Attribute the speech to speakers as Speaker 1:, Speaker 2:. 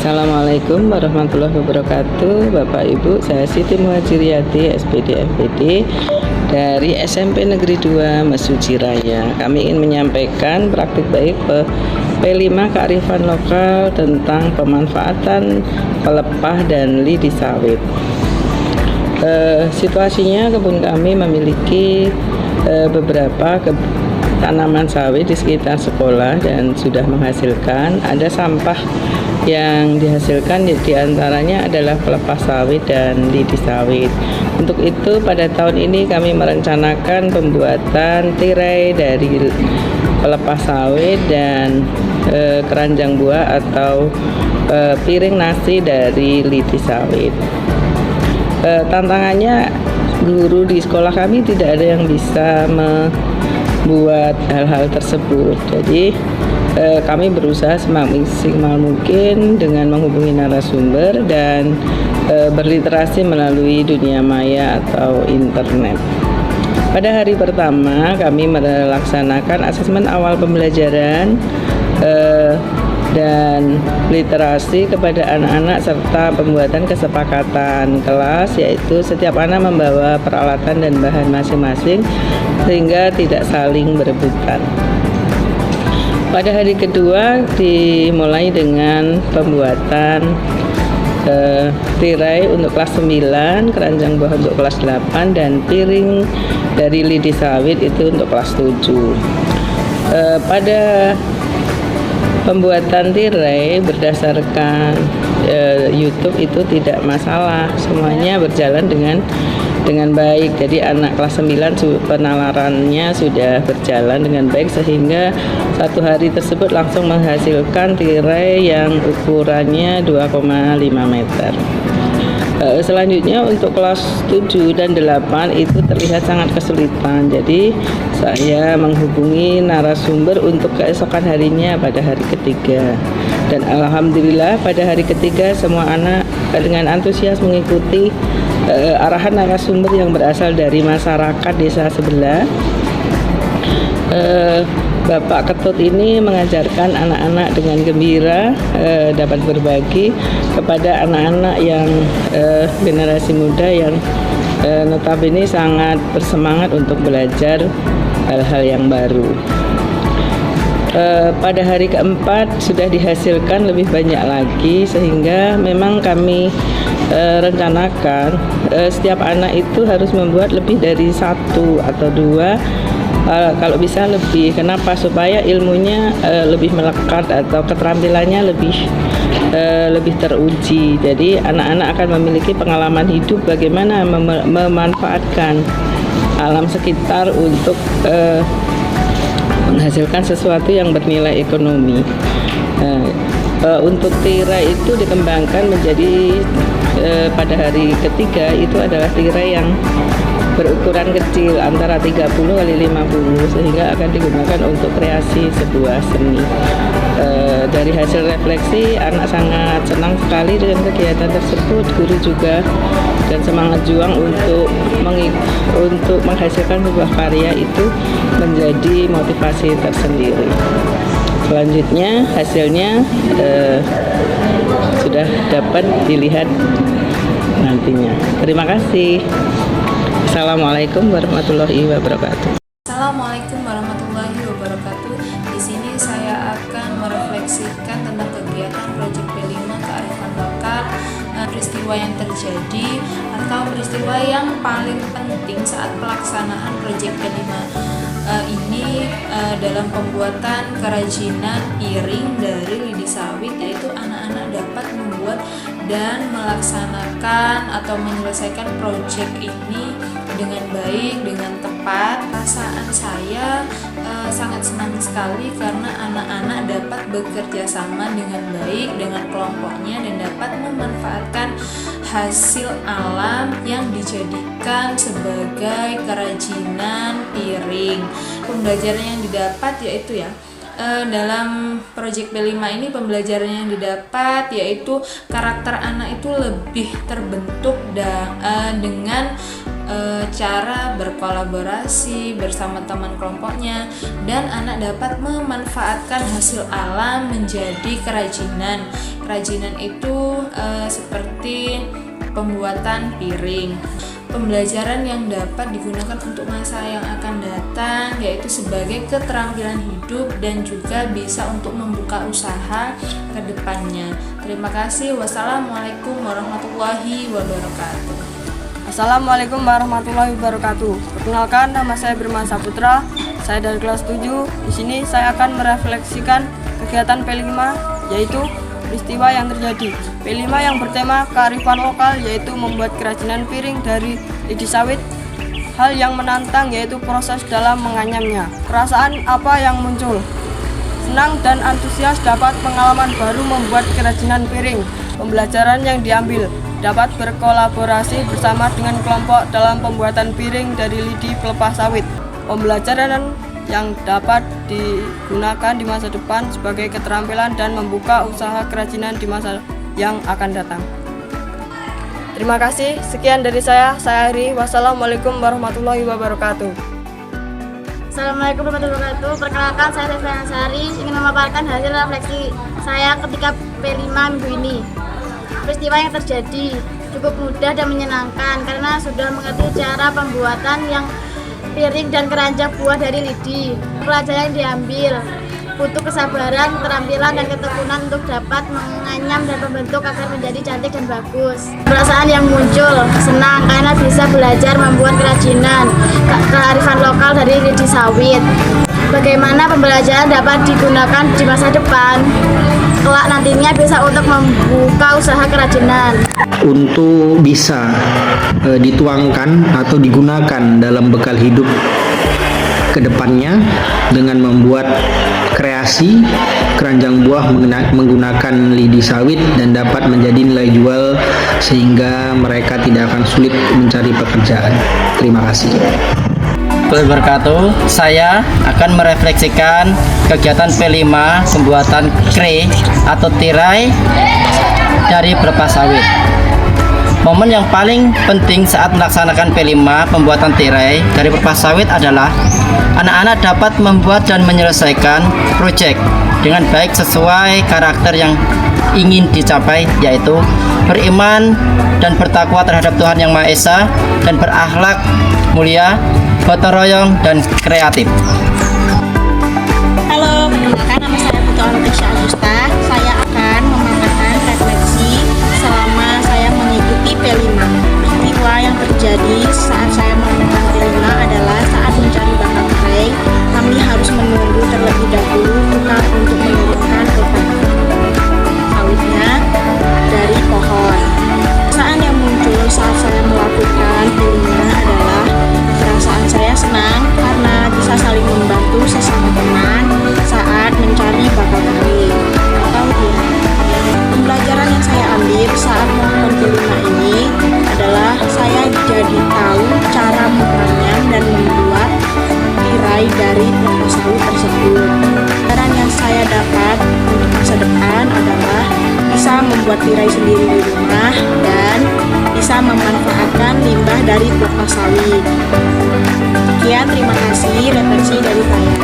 Speaker 1: Assalamualaikum warahmatullahi wabarakatuh. Bapak Ibu, saya Siti Muhajiriati, SPD FPD dari SMP Negeri 2 Mesuji Raya. Kami ingin menyampaikan praktik baik P5 kearifan lokal tentang pemanfaatan pelepah dan lidi sawit. Situasinya kebun kami memiliki beberapa tanaman sawit di sekitar sekolah dan sudah menghasilkan. Ada sampah yang dihasilkan diantaranya adalah pelepah sawit dan lidi sawit. Untuk itu pada tahun ini kami merencanakan pembuatan tirai dari pelepah sawit dan keranjang buah atau piring nasi dari lidi sawit. Tantangannya guru di sekolah kami tidak ada yang bisa membuat hal-hal tersebut. Jadi kami berusaha semaksimal mungkin dengan menghubungi narasumber dan berliterasi melalui dunia maya atau internet. Pada hari pertama kami melaksanakan asesmen awal pembelajaran dan literasi kepada anak-anak serta pembuatan kesepakatan kelas, yaitu setiap anak membawa peralatan dan bahan masing-masing sehingga tidak saling berebutan. Pada hari kedua dimulai dengan pembuatan tirai untuk kelas 9, keranjang buah untuk kelas 8, dan piring dari lidi sawit itu untuk kelas 7. Pada pembuatan tirai berdasarkan YouTube itu tidak masalah, semuanya berjalan dengan baik. Jadi anak kelas 9 penalarannya sudah berjalan dengan baik sehingga satu hari tersebut langsung menghasilkan tirai yang ukurannya 2,5 meter. Selanjutnya untuk kelas 7 dan 8 itu terlihat sangat kesulitan. Jadi saya menghubungi narasumber untuk keesokan harinya pada hari ketiga. Dan alhamdulillah pada hari ketiga semua anak dengan antusias mengikuti arahan narasumber yang berasal dari masyarakat desa sebelah. Bapak Ketut ini mengajarkan anak-anak dengan gembira dapat berbagi kepada anak-anak yang generasi muda yang notabene sangat bersemangat untuk belajar hal-hal yang baru. Pada hari keempat sudah dihasilkan lebih banyak lagi sehingga memang kami rencanakan setiap anak itu harus membuat lebih dari 1 atau 2, kalau bisa lebih. Kenapa? Supaya ilmunya lebih melekat atau keterampilannya lebih teruji. Jadi anak-anak akan memiliki pengalaman hidup bagaimana memanfaatkan alam sekitar untuk menghasilkan sesuatu yang bernilai ekonomi. Untuk tirai itu dikembangkan menjadi pada hari ketiga itu adalah tirai yang berukuran kecil antara 30 kali 50 sehingga akan digunakan untuk kreasi sebuah seni. Dari hasil refleksi anak sangat senang sekali dengan kegiatan tersebut. Guru juga dan semangat juang untuk menghasilkan sebuah karya itu menjadi motivasi tersendiri. Selanjutnya hasilnya sudah dapat dilihat nantinya. Terima kasih. Assalamualaikum warahmatullahi wabarakatuh.
Speaker 2: Assalamualaikum warahmatullahi wabarakatuh. Di sini saya akan merefleksikan tentang kegiatan Proyek P5 kearifan lokal, peristiwa yang terjadi atau peristiwa yang paling penting saat pelaksanaan Proyek P5 ini dalam pembuatan kerajinan piring dari lidi sawit, yaitu anak-anak dapat membuat dan melaksanakan atau menyelesaikan proyek ini dengan baik, dengan tepat. Perasaan saya sangat senang sekali karena anak-anak dapat bekerja sama dengan baik dengan kelompoknya dan dapat memanfaatkan hasil alam yang dijadikan sebagai kerajinan piring. Pembelajaran yang didapat yaitu dalam proyek P5 ini pembelajaran yang didapat yaitu karakter anak itu lebih terbentuk dengan cara berkolaborasi bersama teman kelompoknya, dan anak dapat memanfaatkan hasil alam menjadi kerajinan. Kerajinan itu seperti pembuatan piring. Pembelajaran yang dapat digunakan untuk masa yang akan datang yaitu sebagai keterampilan hidup dan juga bisa untuk membuka usaha ke depannya. Terima kasih. Wassalamualaikum warahmatullahi wabarakatuh.
Speaker 3: Assalamualaikum warahmatullahi wabarakatuh. Perkenalkan, nama saya Birman Saputra. Saya dari kelas 7. Di sini saya akan merefleksikan kegiatan P5, yaitu peristiwa yang terjadi. P5 yang bertema kearifan lokal, yaitu membuat kerajinan piring dari lidi sawit. Hal yang menantang yaitu proses dalam menganyamnya. Perasaan apa yang muncul? Senang dan antusias dapat pengalaman baru membuat kerajinan piring. Pembelajaran yang diambil dapat berkolaborasi bersama dengan kelompok dalam pembuatan piring dari lidi pelepas sawit. Pembelajaran yang dapat digunakan di masa depan sebagai keterampilan dan membuka usaha kerajinan di masa yang akan datang. Terima kasih. Sekian dari saya Ari. Wassalamualaikum warahmatullahi wabarakatuh.
Speaker 4: Assalamualaikum warahmatullahi wabarakatuh. Perkenalkan, saya Sefriana Sari ingin memaparkan hasil refleksi saya ketika P5 minggu ini. Peristiwa yang terjadi cukup mudah dan menyenangkan karena sudah mengerti cara pembuatan yang piring dan keranjang buah dari lidi. Pelajaran yang diambil butuh kesabaran, keterampilan, dan ketekunan untuk dapat menganyam dan membentuk agar menjadi cantik dan bagus. Perasaan yang muncul senang karena bisa belajar membuat kerajinan kearifan lokal dari lidi sawit. Bagaimana pembelajaran dapat digunakan di masa depan? Kelak nantinya bisa untuk membuka usaha kerajinan.
Speaker 5: Untuk bisa dituangkan atau digunakan dalam bekal hidup ke depannya dengan membuat kreasi keranjang buah menggunakan lidi sawit dan dapat menjadi nilai jual sehingga mereka tidak akan sulit mencari pekerjaan. Terima kasih.
Speaker 6: Wabarakatuh. Saya akan merefleksikan kegiatan P5 pembuatan kre atau tirai dari pelepas sawit. Momen yang paling penting saat melaksanakan P5 pembuatan tirai dari pelepas sawit adalah anak-anak dapat membuat dan menyelesaikan proyek dengan baik sesuai karakter yang ingin dicapai, yaitu beriman dan bertakwa terhadap Tuhan Yang Maha Esa dan berakhlak mulia, gotong royong, dan kreatif.
Speaker 7: Halo, perkenalkan, nama saya Putu Aloysia Agusta. Saya akan memaparkan refleksi selama saya mengikuti P5. Peristiwa yang terjadi saat saya melakukan P5 adalah saat mencari bahan tray, kami harus menunggu terlebih dahulu tukang untuk menurunkan beban sawitnya dari pohon. Perasaan yang muncul saat saya melakukan P5 adalah perasaan saya senang karena bisa saling membantu sesama teman saat mencari bakal kami. Pembelajaran yang saya ambil saat melakukan P5 ini adalah saya jadi tahu cara menganyam dan membuat tirai dari pelepas sawit tersebut. Pelajaran yang saya dapat untuk masa depan adalah bisa membuat tirai sendiri di rumah dan bisa memanfaatkan limbah dari pelepas sawit. Sekian, terima kasih refleksi dari saya.